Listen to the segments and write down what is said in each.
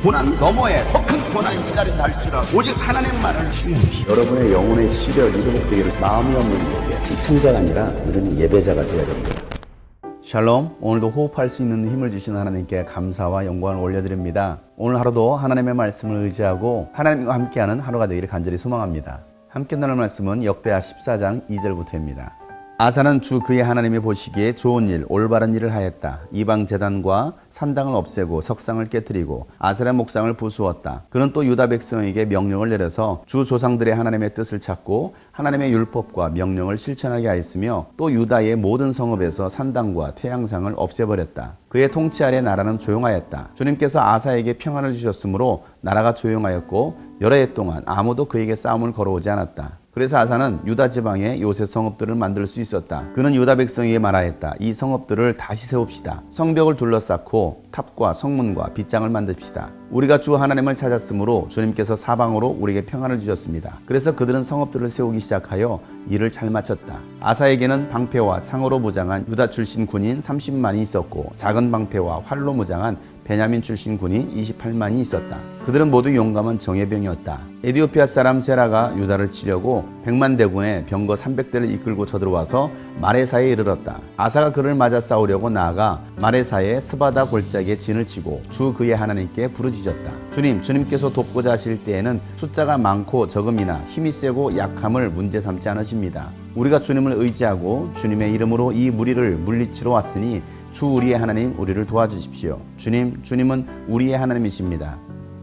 고난 너머에 더 큰 고난이 기다린다 할지라도 오직 하나님만을 신뢰하십시오. 여러분의 영혼의 시력이 회복되기를 마음이 없는 예배, 시청자가 아니라 우리는 예배자가 되어야 됩니다. 샬롬, 오늘도 호흡할 수 있는 힘을 주신 하나님께 감사와 영광을 올려드립니다. 오늘 하루도 하나님의 말씀을 의지하고 하나님과 함께하는 하루가 되기를 간절히 소망합니다. 함께 나눌 말씀은 역대하 14장 2절부터입니다. 아사는 주 그의 하나님이 보시기에 좋은 일, 올바른 일을 하였다. 이방 제단과 산당을 없애고 석상을 깨뜨리고 아세라 목상을 부수었다. 그는 또 유다 백성에게 명령을 내려서 주 조상들의 하나님의 뜻을 찾고 하나님의 율법과 명령을 실천하게 하였으며 또 유다의 모든 성읍에서 산당과 태양상을 없애버렸다. 그의 통치 아래 나라는 조용하였다. 주님께서 아사에게 평안을 주셨으므로 나라가 조용하였고 여러 해 동안 아무도 그에게 싸움을 걸어오지 않았다. 그래서 아사는 유다 지방에 요새 성읍들을 만들 수 있었다. 그는 유다 백성에게 말하였다. 이 성읍들을 다시 세웁시다. 성벽을 둘러싸고 탑과 성문과 빗장을 만듭시다. 우리가 주 하나님을 찾았으므로 주님께서 사방으로 우리에게 평안을 주셨습니다. 그래서 그들은 성읍들을 세우기 시작하여 일을 잘 마쳤다. 아사에게는 방패와 창으로 무장한 유다 출신 군인 30만이 있었고 작은 방패와 활로 무장한 베냐민 출신 군인 28만이 있었다. 그들은 모두 용감한 정예병이었다. 에디오피아 사람 세라가 유다를 치려고 100만 대군의 병거 300대를 이끌고 쳐들어와서 마레사에 이르렀다. 아사가 그를 맞아 싸우려고 나아가 마레사의 스바다 골짜기에 진을 치고 주 그의 하나님께 부르짖었다. 주님께서 돕고자 하실 때에는 숫자가 많고 적음이나 힘이 세고 약함을 문제 삼지 않으십니다. 우리가 주님을 의지하고 주님의 이름으로 이 무리를 물리치러 왔으니 주 우리의 하나님 우리를 도와주십시오. 주님은 우리의 하나님이십니다.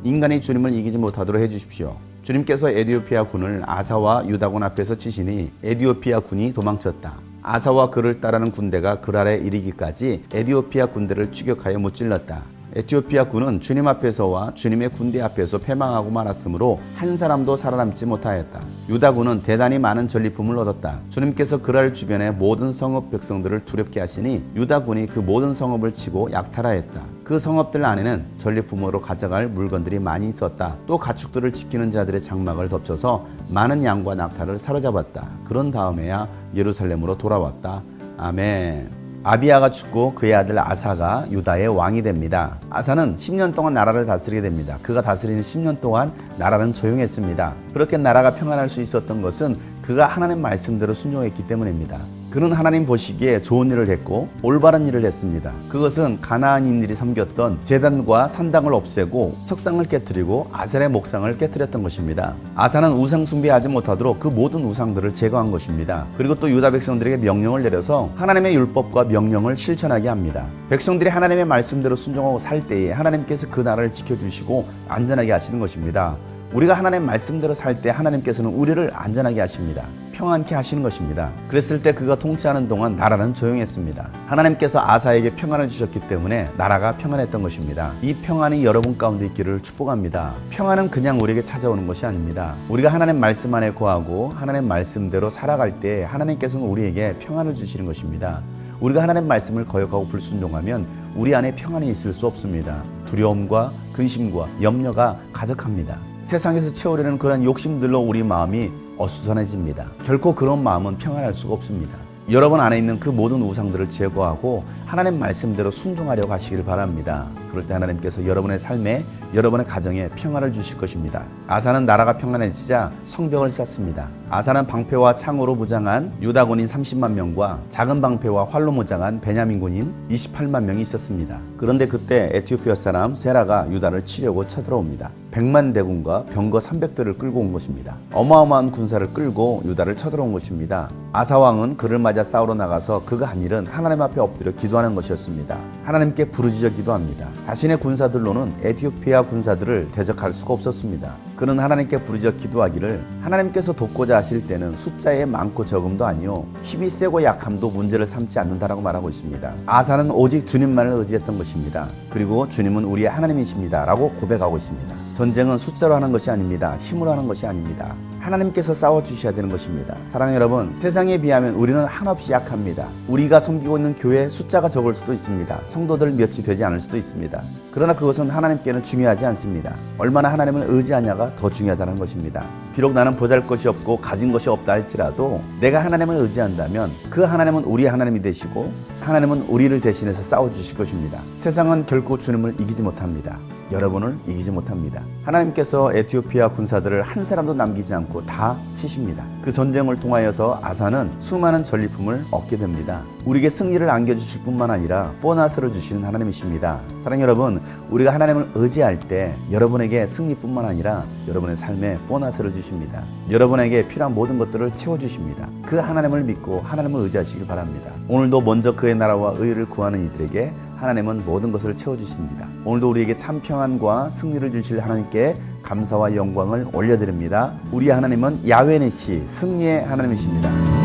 인간이 주님을 이기지 못하도록 해주십시오. 주님께서 에디오피아 군을 아사와 유다군 앞에서 치시니 에디오피아 군이 도망쳤다. 아사와 그를 따르는 군대가 그랄에 이르기까지 에디오피아 군대를 추격하여 무찔렀다. 에티오피아 군은 주님 앞에서와 주님의 군대 앞에서 패망하고 말았으므로 한 사람도 살아남지 못하였다. 유다군은 대단히 많은 전리품을 얻었다. 주님께서 그랄 주변의 모든 성읍 백성들을 두렵게 하시니 유다군이 그 모든 성읍을 치고 약탈하였다. 그 성읍들 안에는 전리품으로 가져갈 물건들이 많이 있었다. 또 가축들을 지키는 자들의 장막을 덮쳐서 많은 양과 낙타를 사로잡았다. 그런 다음에야 예루살렘으로 돌아왔다. 아멘. 아비야가 죽고 그의 아들 아사가 유다의 왕이 됩니다. 아사는 10년 동안 나라를 다스리게 됩니다. 그가 다스리는 10년 동안 나라는 조용했습니다. 그렇게 나라가 평안할 수 있었던 것은 그가 하나님 말씀대로 순종했기 때문입니다. 그는 하나님 보시기에 좋은 일을 했고 올바른 일을 했습니다. 그것은 가나안인들이 섬겼던 제단과 산당을 없애고 석상을 깨뜨리고 아셀의 목상을 깨뜨렸던 것입니다. 아사는 우상 숭배하지 못하도록 그 모든 우상들을 제거한 것입니다. 그리고 또 유다 백성들에게 명령을 내려서 하나님의 율법과 명령을 실천하게 합니다. 백성들이 하나님의 말씀대로 순종하고 살 때에 하나님께서 그 나라를 지켜주시고 안전하게 하시는 것입니다. 우리가 하나님 말씀대로 살 때 하나님께서는 우리를 안전하게 하십니다. 평안케 하시는 것입니다. 그랬을 때 그가 통치하는 동안 나라는 조용했습니다. 하나님께서 아사에게 평안을 주셨기 때문에 나라가 평안했던 것입니다. 이 평안이 여러분 가운데 있기를 축복합니다. 평안은 그냥 우리에게 찾아오는 것이 아닙니다. 우리가 하나님 말씀 안에 거하고 하나님 말씀대로 살아갈 때 하나님께서는 우리에게 평안을 주시는 것입니다. 우리가 하나님 말씀을 거역하고 불순종하면 우리 안에 평안이 있을 수 없습니다. 두려움과 근심과 염려가 가득합니다. 세상에서 채우려는 그런 욕심들로 우리 마음이 어수선해집니다. 결코 그런 마음은 평안할 수가 없습니다. 여러분 안에 있는 그 모든 우상들을 제거하고 하나님 말씀대로 순종하려고 하시길 바랍니다. 그럴 때 하나님께서 여러분의 삶에, 여러분의 가정에 평안을 주실 것입니다. 아사는 나라가 평안해지자 성벽을 쌓습니다. 아사는 방패와 창으로 무장한 유다 군인 30만 명과 작은 방패와 활로 무장한 베냐민 군인 28만 명이 있었습니다. 그런데 그때 에티오피아 사람 세라가 유다를 치려고 쳐들어옵니다. 100만 대군과 병거 300대를 끌고 온 것입니다. 어마어마한 군사를 끌고 유다를 쳐들어온 것입니다. 아사 왕은 그를 맞아 싸우러 나가서 그가 한 일은 하나님 앞에 엎드려 기도하는 것이었습니다. 하나님께 부르짖어 기도합니다. 자신의 군사들로는 에티오피아 군사들을 대적할 수가 없었습니다. 그는 하나님께 부르짖어 기도하기를 하나님께서 돕고자 하실 때는 숫자에 많고 적음도 아니요 힘이 세고 약함도 문제를 삼지 않는다라고 말하고 있습니다. 아사는 오직 주님만을 의지했던 것입니다. 그리고 주님은 우리의 하나님이십니다 라고 고백하고 있습니다. 전쟁은 숫자로 하는 것이 아닙니다. 힘으로 하는 것이 아닙니다. 하나님께서 싸워주셔야 되는 것입니다. 사랑하는 여러분, 세상에 비하면 우리는 한없이 약합니다. 우리가 섬기고 있는 교회 숫자가 적을 수도 있습니다. 성도들 몇이 되지 않을 수도 있습니다. 그러나 그것은 하나님께는 중요하지 않습니다. 얼마나 하나님을 의지하냐가 더 중요하다는 것입니다. 비록 나는 보잘것이 없고 가진 것이 없다 할지라도 내가 하나님을 의지한다면 그 하나님은 우리 하나님이 되시고 하나님은 우리를 대신해서 싸워주실 것입니다. 세상은 결코 주님을 이기지 못합니다. 여러분을 이기지 못합니다. 하나님께서 에티오피아 군사들을 한 사람도 남기지 않고 다 치십니다. 그 전쟁을 통하여서 아사는 수많은 전리품을 얻게 됩니다. 우리에게 승리를 안겨주실 뿐만 아니라 보너스를 주시는 하나님이십니다. 사랑하는 여러분, 우리가 하나님을 의지할 때 여러분에게 승리뿐만 아니라 여러분의 삶에 보너스를 주십니다. 여러분에게 필요한 모든 것들을 채워주십니다. 그 하나님을 믿고 하나님을 의지하시길 바랍니다. 오늘도 먼저 그의 나라와 의를 구하는 이들에게 하나님은 모든 것을 채워주십니다. 오늘도 우리에게 참 평안과 승리를 주실 하나님께 감사와 영광을 올려드립니다. 우리 하나님은 야훼 니시, 승리의 하나님이십니다.